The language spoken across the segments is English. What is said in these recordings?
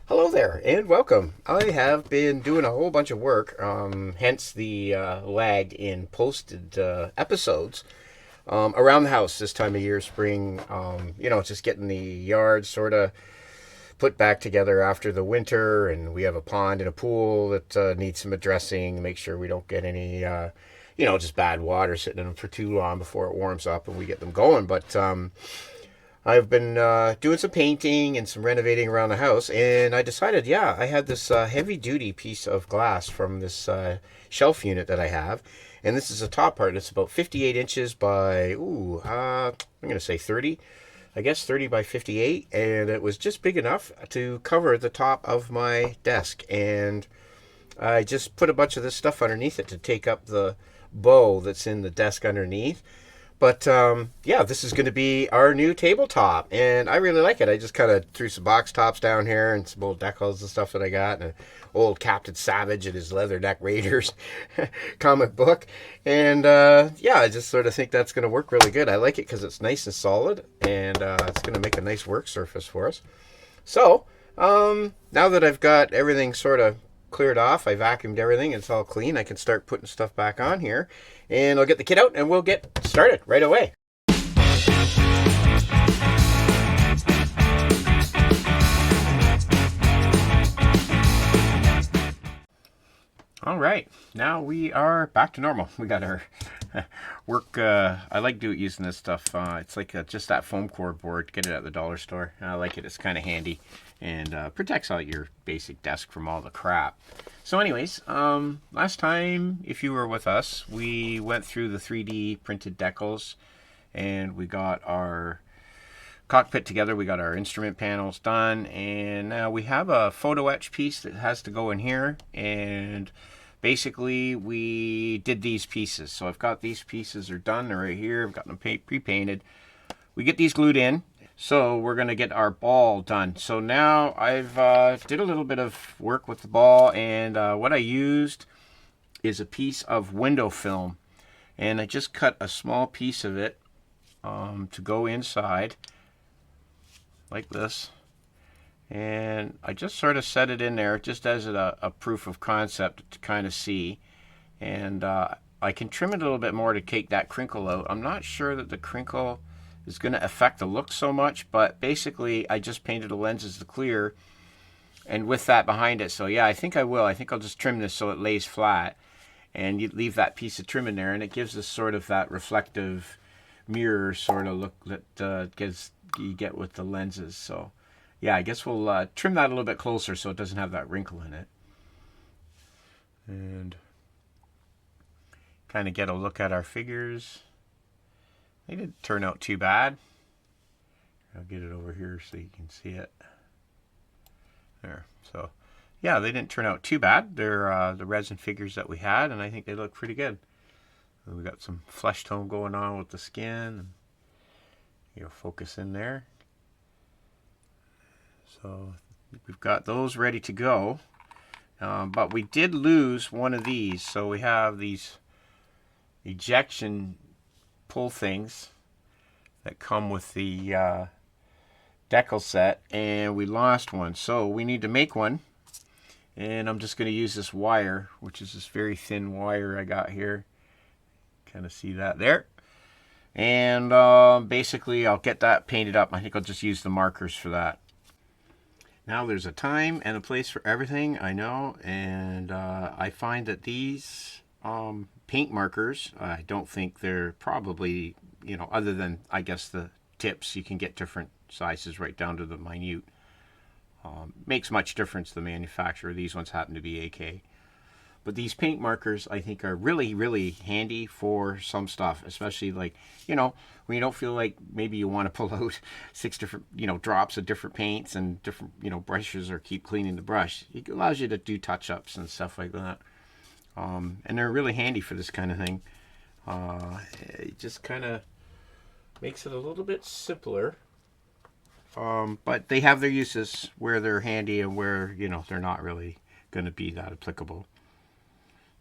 Hello there, and welcome. I have been doing a whole bunch of work, hence the lag in posted episodes around the house this time of year, spring. Just getting the yard sort of put back together after the winter, and we have a pond and a pool that needs some addressing. Make sure we don't get any, just bad water sitting in them for too long before it warms up and we get them going. But I've been doing some painting and some renovating around the house, and I decided, yeah, I had this heavy duty piece of glass from this shelf unit that I have, and this is the top part. It's about 58 inches by, I'm going to say 30, I guess 30 by 58, and it was just big enough to cover the top of my desk, and I just put a bunch of this stuff underneath it to take up the bow that's in the desk underneath. But yeah, this is going to be our new tabletop, and I really like it. I just kind of threw some box tops down here and some old decals and stuff that I got, and an old Captain Savage and his Leatherneck Raiders comic book. And yeah, I just sort of think that's going to work really good. I like it because it's nice and solid, and it's going to make a nice work surface for us. So now that I've got everything sort of cleared off, I vacuumed everything, it's all clean, I can start putting stuff back on here, and I'll get the kit out and we'll get started right away. All right, now we are back to normal. We got our work. I like using this stuff. It's like just that foam core board. Get it at the dollar store. I like it. It's kind of handy and protects all your basic desk from all the crap. So anyways, last time, if you were with us, we went through the 3D printed decals, and we got our cockpit together. We got our instrument panels done, and now we have a photo etch piece that has to go in here, and basically we did these pieces. So I've got these pieces are done. They're right here. I've got them pre-painted. We get these glued in. So we're going to get our ball done. So now I've did a little bit of work with the ball, and what I used is a piece of window film, and I just cut a small piece of it to go inside like this, and I just sort of set it in there just as a proof of concept to kind of see, and I can trim it a little bit more to take that crinkle out. I'm not sure that the crinkle is going to affect the look so much, but basically I just painted the lenses to clear, and with that behind it. So yeah, I think I will. I think I'll just trim this so it lays flat, and you leave that piece of trim in there, and it gives us sort of that reflective mirror sort of look that you get with the lenses. So yeah, I guess we'll trim that a little bit closer so it doesn't have that wrinkle in it, and kind of get a look at our figures. They didn't turn out too bad. I'll get it over here so you can see it. There. So, yeah, they didn't turn out too bad. They're the resin figures that we had, and I think they look pretty good. We got some flesh tone going on with the skin. Focus in there. So we've got those ready to go. But we did lose one of these. So we have these ejection pull things that come with the decal set, and we lost one, so we need to make one, and I'm just going to use this wire, which is this very thin wire I got here. Kind of see that there, and basically I'll get that painted up. I think I'll just use the markers for that. Now there's a time and a place for everything, I know, and I find that these paint markers, I don't think they're probably, other than I guess the tips, you can get different sizes right down to the minute. Makes much difference, the manufacturer. These ones happen to be AK. But these paint markers, I think, are really, really handy for some stuff, especially like, when you don't feel like maybe you want to pull out 6 different, drops of different paints and different, brushes, or keep cleaning the brush. It allows you to do touch-ups and stuff like that. And they're really handy for this kind of thing. It just kind of makes it a little bit simpler. But they have their uses where they're handy and where, they're not really going to be that applicable.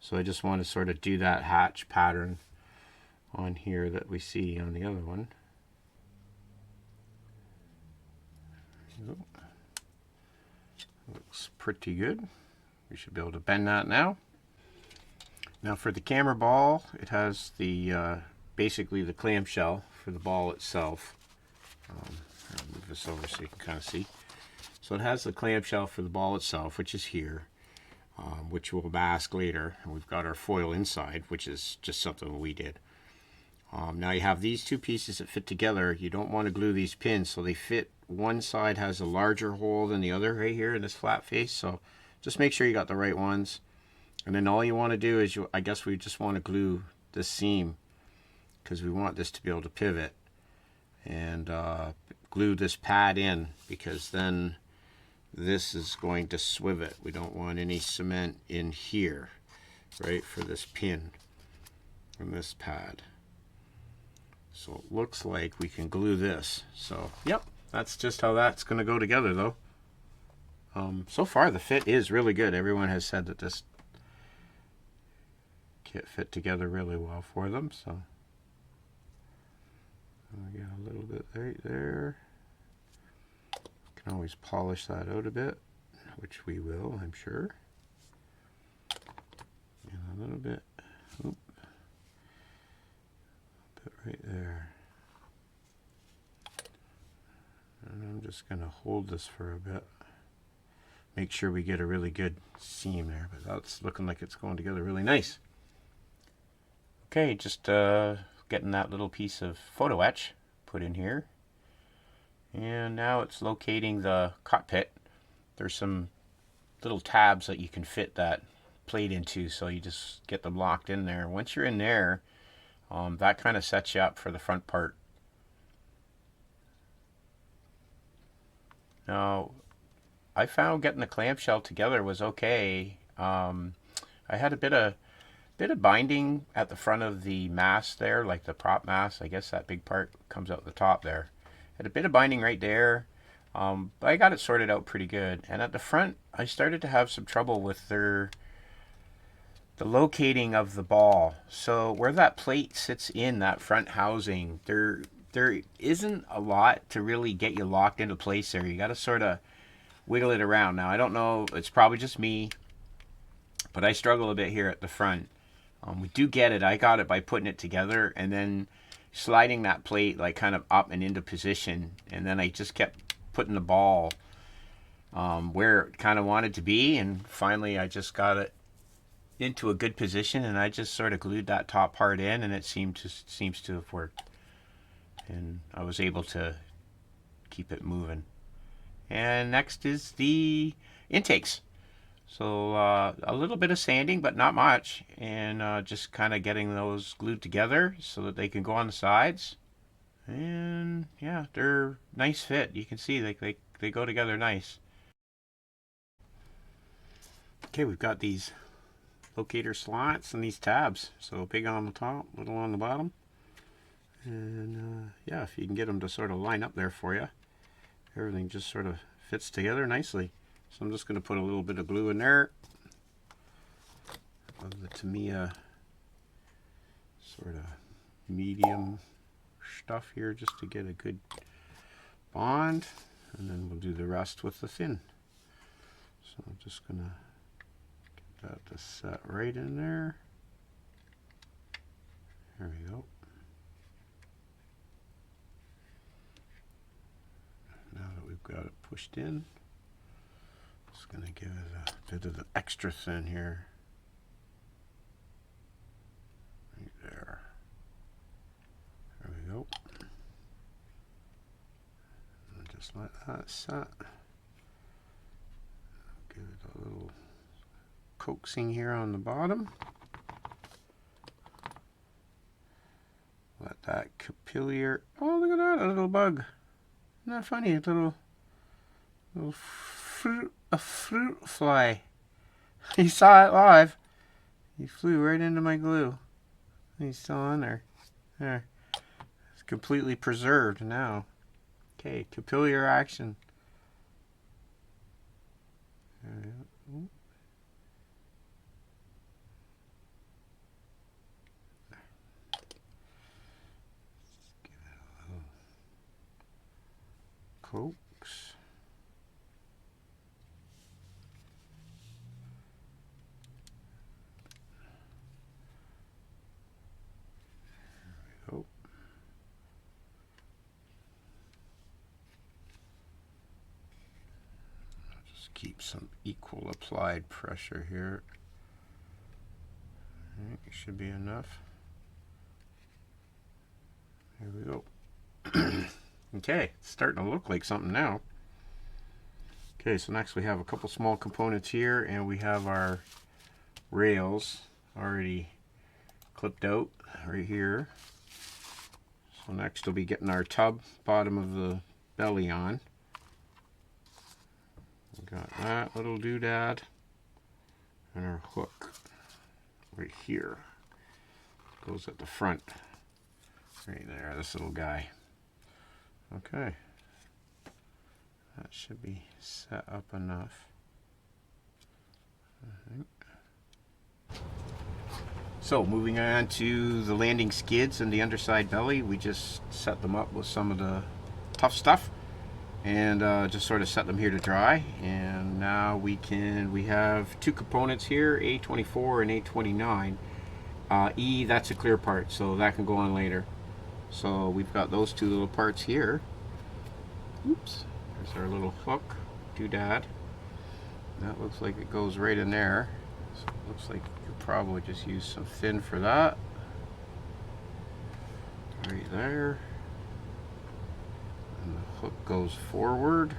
So I just want to sort of do that hatch pattern on here that we see on the other one. looks pretty good. We should be able to bend that now. Now for the camera ball, it has the basically the clamshell for the ball itself. I'll move this over so you can kind of see. So it has the clamshell for the ball itself, which is here, which we'll mask later. And we've got our foil inside, which is just something we did. Now you have these two pieces that fit together. You don't want to glue these pins so they fit. One side has a larger hole than the other right here in this flat face. So just make sure you got the right ones. And then all you want to do is, I guess we just want to glue this seam because we want this to be able to pivot. And glue this pad in because then this is going to swivet. We don't want any cement in here, right, for this pin and this pad. So it looks like we can glue this. So, yep, that's just how that's going to go together, though. So far, the fit is really good. Everyone has said that this kit fit together really well for them. So, we got a little bit right there. Can always polish that out a bit, which we will, I'm sure. And a little bit. Oop. Right there. And I'm just going to hold this for a bit. Make sure we get a really good seam there, but that's looking like it's going together really nice. Okay, just getting that little piece of photo etch put in here. And now it's locating the cockpit. There's some little tabs that you can fit that plate into, so you just get them locked in there. Once you're in there, that kind of sets you up for the front part. Now, I found getting the clamshell together was okay. I had a bit of binding at the front of the mast there, like the prop mast. I guess that big part comes out the top there. Had a bit of binding right there, but I got it sorted out pretty good. And at the front, I started to have some trouble with the locating of the ball. So where that plate sits in that front housing, there isn't a lot to really get you locked into place there. You got to sort of wiggle it around. Now I don't know, it's probably just me, but I struggle a bit here at the front. We do get it. I got it by putting it together and then sliding that plate like kind of up and into position, and then I just kept putting the ball where it kind of wanted to be, and finally I just got it into a good position, and I just sort of glued that top part in, and it seems to have worked, and I was able to keep it moving. And next is the intakes. So a little bit of sanding, but not much, and just kind of getting those glued together so that they can go on the sides. And yeah, they're nice fit. You can see they go together nice. Okay, we've got these locator slots and these tabs. So big on the top, little on the bottom. And yeah, if you can get them to sort of line up there for you, everything just sort of fits together nicely. So I'm just going to put a little bit of glue in there of the Tamiya sort of medium stuff here just to get a good bond, and then we'll do the rest with the thin. So I'm just going to get that to set right in there. There we go. Now that we've got it pushed in, just going to give it a bit of the extra thin here. Right there. There we go. And just let that set. Give it a little coaxing here on the bottom. Let that capillary. Oh, look at that, a little bug. Isn't that funny? A little fruit fly. You saw it live. He flew right into my glue. He's still on there. There. It's completely preserved now. Okay, capillary action. There we go. Give it a little coax. keep some equal applied pressure here. All right, should be enough. Here we go. Okay, it's starting to look like something now. Okay, so next we have a couple small components here, and we have our rails already clipped out right here. So next we'll be getting our tub bottom of the belly on. We got that little doodad and our hook right here. Goes at the front. Right there, this little guy. Okay. That should be set up enough. So moving on to the landing skids and the underside belly, we just set them up with some of the tough stuff and just sort of set them here to dry. And now we have two components here, A24 and A29. E, that's a clear part, so that can go on later. So we've got those two little parts here. Oops, there's our little hook, doodad. That looks like it goes right in there. So it looks like you could probably just use some fin for that. Right there. And the hook goes forward.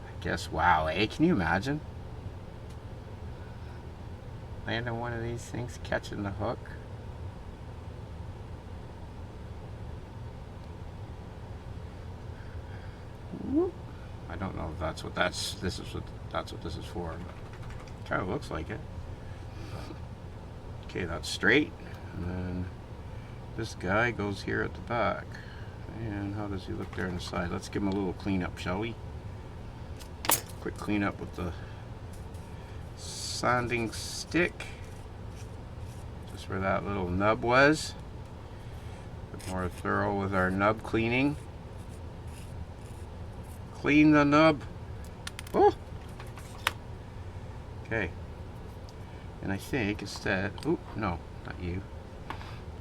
I guess, wow, eh? Can you imagine? Landing one of these things, catching the hook. I don't know if that's what that's this is for, but kind of looks like it. Okay, that's straight, and then this guy goes here at the back. And how does he look there on the side? Let's give him a little cleanup, shall we? Quick cleanup with the sanding stick, just where that little nub was. A bit more thorough with our nub cleaning. Clean the nub. Oh. Okay. And I think instead, oh no, not you.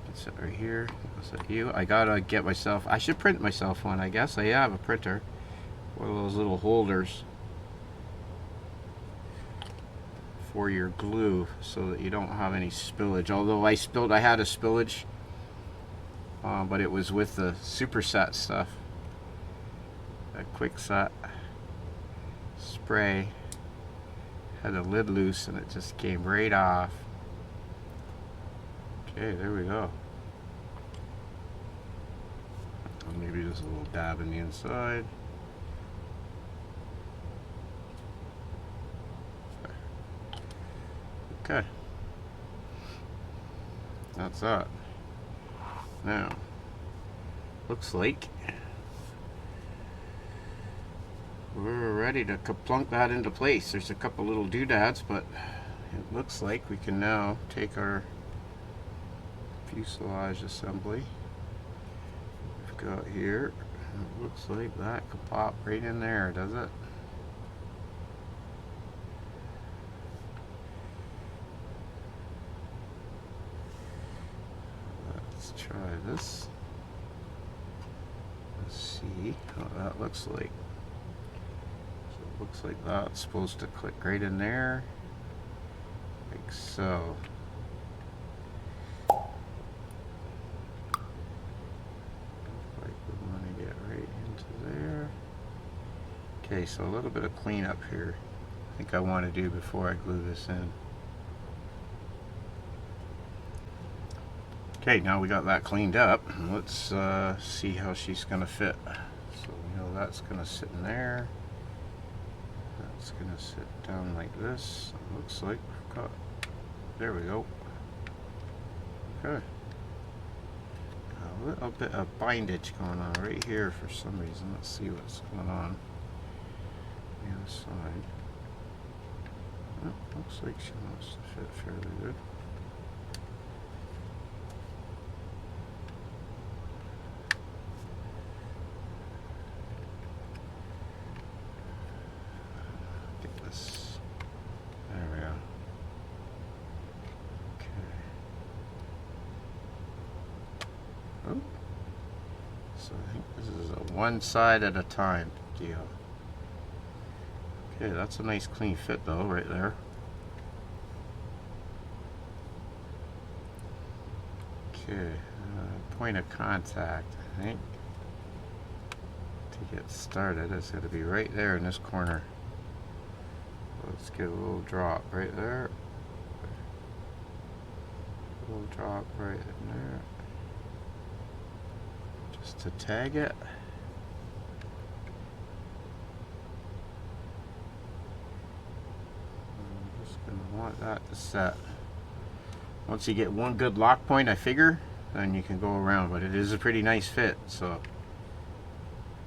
That's it right here. That's it, you. I gotta get myself. I should print myself one. I guess I have a printer. One of those little holders for your glue, so that you don't have any spillage. Although I had a spillage, but it was with the superset stuff. That quick set spray had the lid loose and it just came right off. Okay, there we go. Maybe just a little dab in the inside. Okay, that's that. Now, looks like we're ready to plunk that into place. There's a couple little doodads, but it looks like we can now take our fuselage assembly we've got here. It looks like that could pop right in there, does it? Let's try this. Let's see how that looks like. Looks like that's supposed to click right in there, like so. Like we want to get right into there. Okay, so a little bit of cleanup here. I think I want to do before I glue this in. Okay, now we got that cleaned up. Let's see how she's going to fit. So we know that's going to sit in there. It's going to sit down like this. It looks like we've got, there we go. Okay. A little bit of bindage going on right here for some reason. Let's see what's going on the other side. Oh, looks like she wants to fit fairly good. There we go. Okay. Oh. So I think this is a one side at a time deal. Okay, that's a nice clean fit though, right there. Okay, point of contact, I think, to get started is going to be right there in this corner. Let's get a little drop right there. A little drop right in there. Just to tag it. I'm just going to want that to set. Once you get one good lock point, I figure, then you can go around. But it is a pretty nice fit, so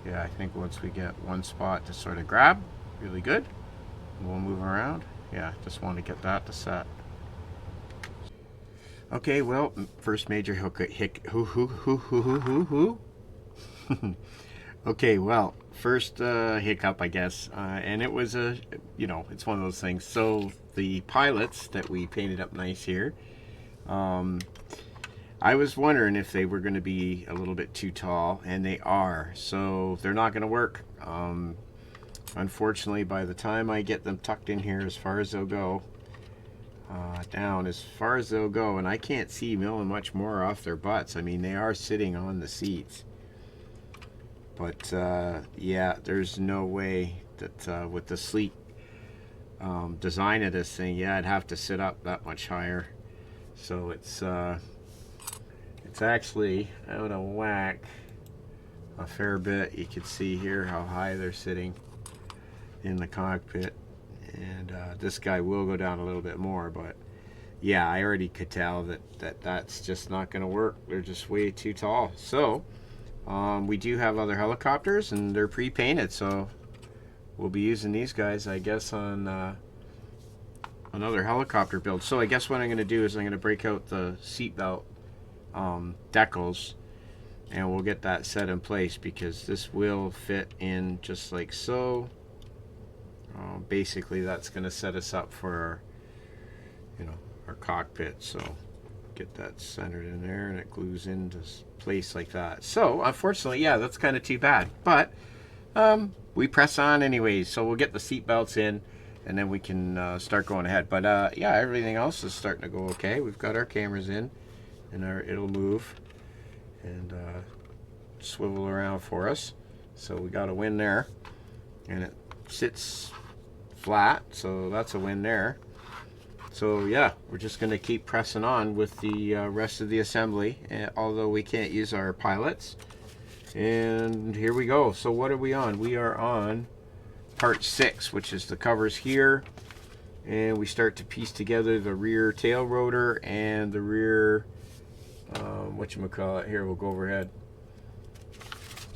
yeah, I think once we get one spot to sort of grab, really good, we'll move around. Yeah, just want to get that to set. Okay, well, first major okay, well, first hiccup, I guess, and it was a, you know, it's one of those things. So the pilots that we painted up nice here, I was wondering if they were going to be a little bit too tall, and they are, so they're not going to work. Unfortunately, by the time I get them tucked in here as far as they'll go, down as far as they'll go, and I can't see milling much more off their butts. I mean, they are sitting on the seats. But yeah, there's no way that with the sleek design of this thing, yeah, I'd have to sit up that much higher. So it's actually out of whack a fair bit. You can see here how high they're sitting in the cockpit, and this guy will go down a little bit more, but yeah, I already could tell that's just not going to work. They're just way too tall. So we do have other helicopters, and they're pre-painted, so we'll be using these guys, I guess, on another helicopter build. So I guess what I'm going to do is I'm going to break out the seatbelt decals, and we'll get that set in place, because this will fit in just like so. Basically, that's going to set us up for our, you know, our cockpit. So get that centered in there, and it glues into place like that. So unfortunately, yeah, that's kind of too bad, but we press on anyways. So we'll get the seat belts in, and then we can start going ahead. But yeah, everything else is starting to go okay. We've got our cameras in, and it'll move and swivel around for us. So we got a win there, and it sits flat, so that's a win there. So yeah, we're just going to keep pressing on with the rest of the assembly, although we can't use our pilots. And here we go. So what are we on? We are on part 6, which is the covers here, and we start to piece together the rear tail rotor and the rear whatchamacallit. Here, we'll go overhead.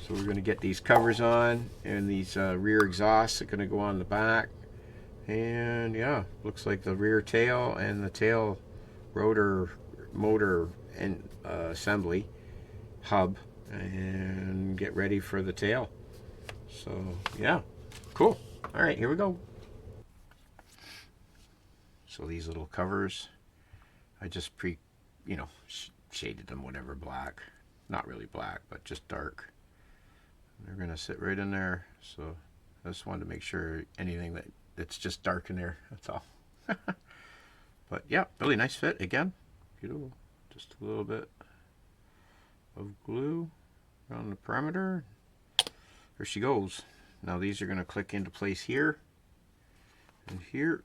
So we're going to get these covers on, and these rear exhausts are going to go on the back. And yeah, looks like the rear tail and the tail rotor motor and assembly hub, and get ready for the tail. So yeah, cool. All right, here we go. So these little covers, I just shaded them whatever black, not really black, but just dark. And they're gonna sit right in there. So I just wanted to make sure anything that's just dark in there, that's all. But yeah, really nice fit again. Beautiful. Just a little bit of glue around the perimeter. There she goes. Now these are going to click into place here and here.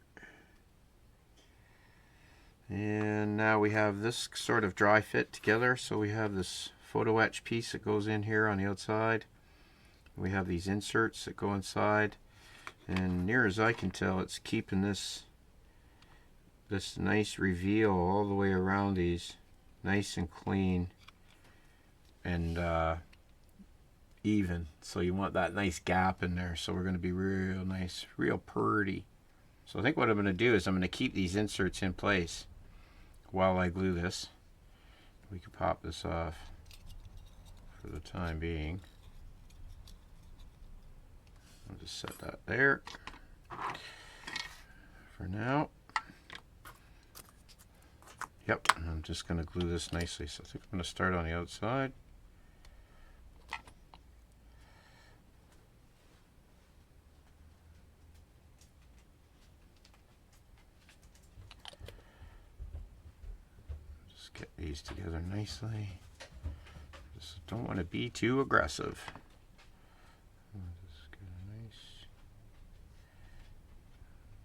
And now we have this sort of dry fit together. So we have this photo etch piece that goes in here on the outside. We have these inserts that go inside. And near as I can tell, it's keeping this nice reveal all the way around these, nice and clean and even. So you want that nice gap in there. So we're going to be real nice, real pretty. So I think what I'm going to do is I'm going to keep these inserts in place while I glue this. We can pop this off for the time being. I'll just set that there for now. Yep, I'm just going to glue this nicely. So I think I'm going to start on the outside. Just get these together nicely. Just don't want to be too aggressive. Just get a nice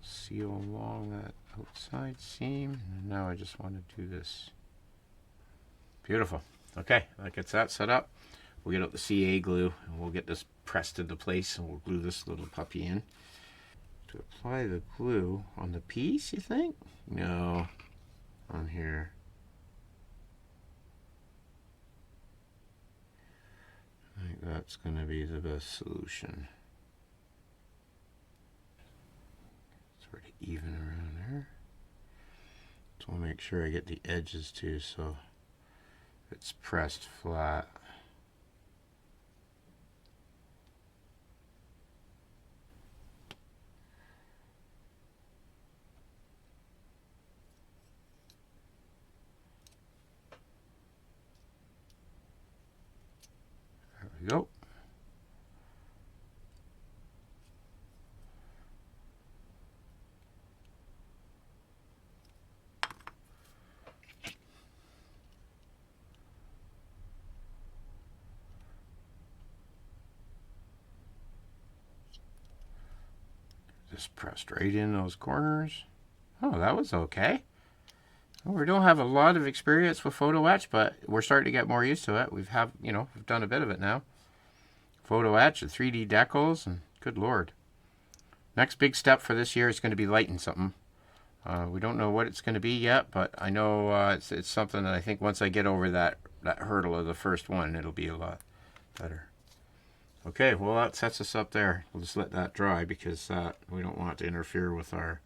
seal along that outside seam. And now I just want to do this. Beautiful. Okay, that gets that set up. We'll get out the CA glue and we'll get this pressed into place and we'll glue this little puppy in. To apply the glue on the piece, you think? No, on here. I think that's going to be the best solution. Sort of even around there. So I'll make sure I get the edges too so it's pressed flat. There we go. Just pressed right in those corners. Oh, that was okay. Well, we don't have a lot of experience with photo etch, but we're starting to get more used to it. We've done a bit of it now. Photo etch and 3D decals, and good lord. Next big step for this year is going to be lighting something. We don't know what it's going to be yet, but I know it's something that I think once I get over that hurdle of the first one, it'll be a lot better. Okay, well that sets us up there. We'll just let that dry because we don't want it to interfere with our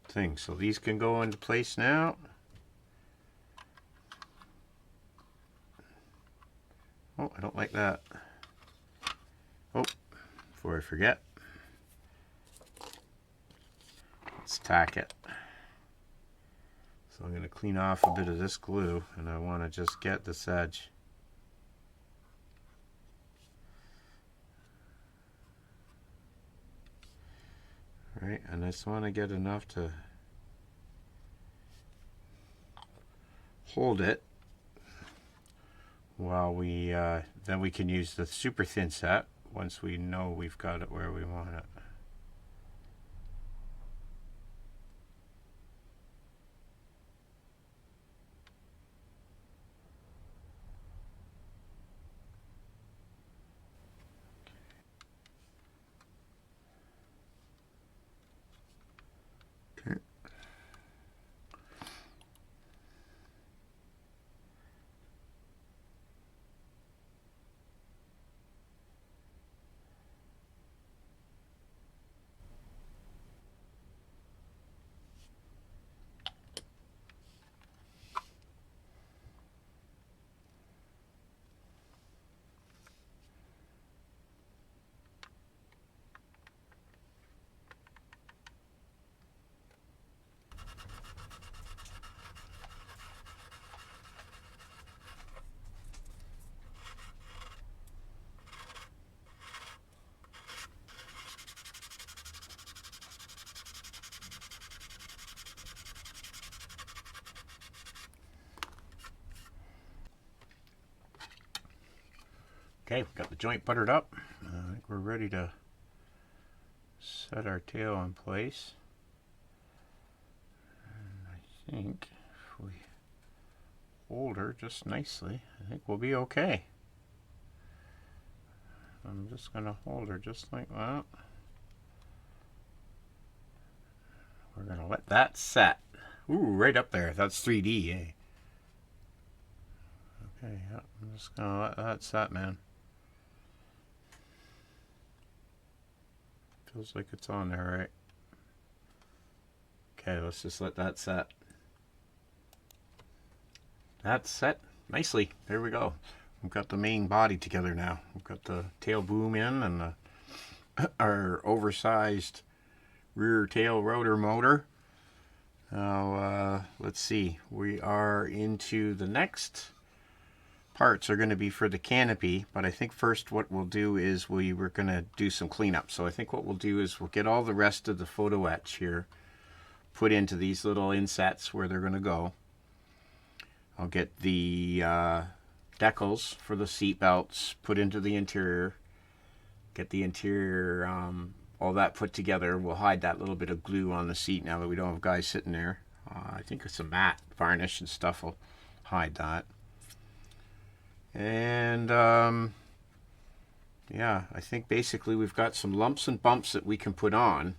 thing. So these can go into place now. Oh, I don't like that. Oh, before I forget, let's tack it. So I'm going to clean off a bit of this glue and I want to just get this edge. Right, and I just want to get enough to hold it while we then we can use the super thin set once we know we've got it where we want it. Okay. Okay, we've got the joint buttered up. I think we're ready to set our tail in place. And I think if we hold her just nicely, I think we'll be okay. I'm just going to hold her just like that. We're going to let that set. Ooh, right up there. That's 3D, eh? Okay, yeah, I'm just going to let that set, man. Feels like it's on there, right? Okay, let's just let that set. That's set nicely. There we go. We've got the main body together now. We've got the tail boom in and our oversized rear tail rotor motor. Now, let's see. We are into the next parts are going to be for the canopy, but I think first what we'll do is we're going to do some cleanup. So I think what we'll do is we'll get all the rest of the photo etch here put into these little insets where they're going to go. I'll get the decals for the seat belts put into the interior. Get the interior, all that put together. We'll hide that little bit of glue on the seat now that we don't have guys sitting there. I think it's a matte varnish and stuff will hide that. And yeah, I think basically we've got some lumps and bumps that we can put on.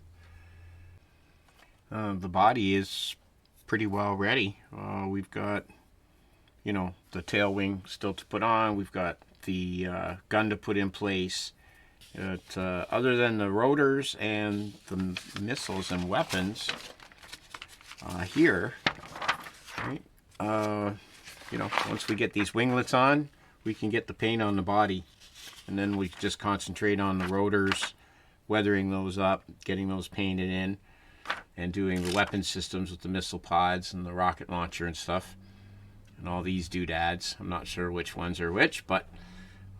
The body is pretty well ready. We've got, you know, the tail wing still to put on. We've got the gun to put in place. Other than the rotors and the missiles and weapons here, right? You know, once we get these winglets on, we can get the paint on the body, and then we just concentrate on the rotors, weathering those up, getting those painted in, and doing the weapon systems with the missile pods and the rocket launcher and stuff, and all these doodads. I'm not sure which ones are which, but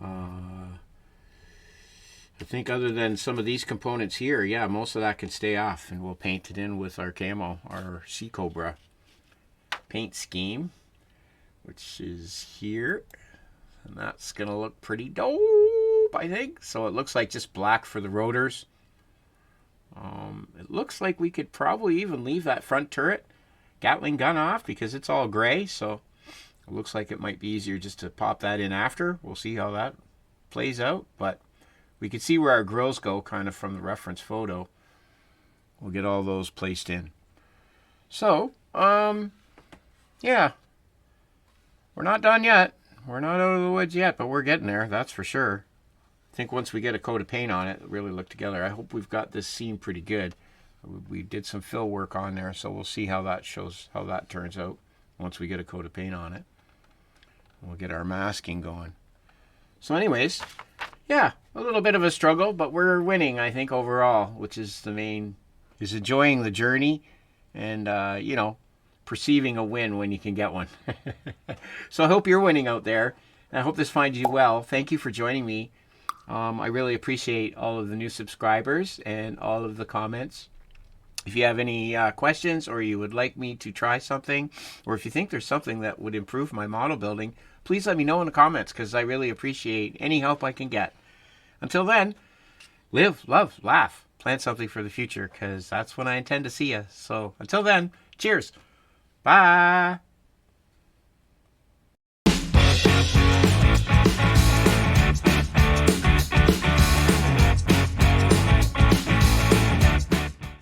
I think other than some of these components here, yeah, most of that can stay off, and we'll paint it in with our camo, our Sea Cobra paint scheme, which is here, and that's gonna look pretty dope, I think. So it looks like just black for the rotors. It looks like we could probably even leave that front turret Gatling gun off because it's all gray, so it looks like it might be easier just to pop that in after. We'll see how that plays out, but we can see where our grills go kind of from the reference photo. We'll get all those placed in. So, yeah, we're not done yet. We're not out of the woods yet, but we're getting there, that's for sure. I think once we get a coat of paint on it, really look together. I hope we've got this seam pretty good. We did some fill work on there, so we'll see how that turns out once we get a coat of paint on it. We'll get our masking going. So anyways, yeah, a little bit of a struggle, but we're winning, I think, overall, which is the main, is enjoying the journey and, you know, perceiving a win when you can get one. So I hope you're winning out there. And I hope this finds you well. Thank you for joining me. I really appreciate all of the new subscribers and all of the comments. If you have any questions, or you would like me to try something, or if you think there's something that would improve my model building, please let me know in the comments, because I really appreciate any help I can get. Until then, live, love, laugh, plan something for the future, because that's when I intend to see you. So until then, cheers. Bye.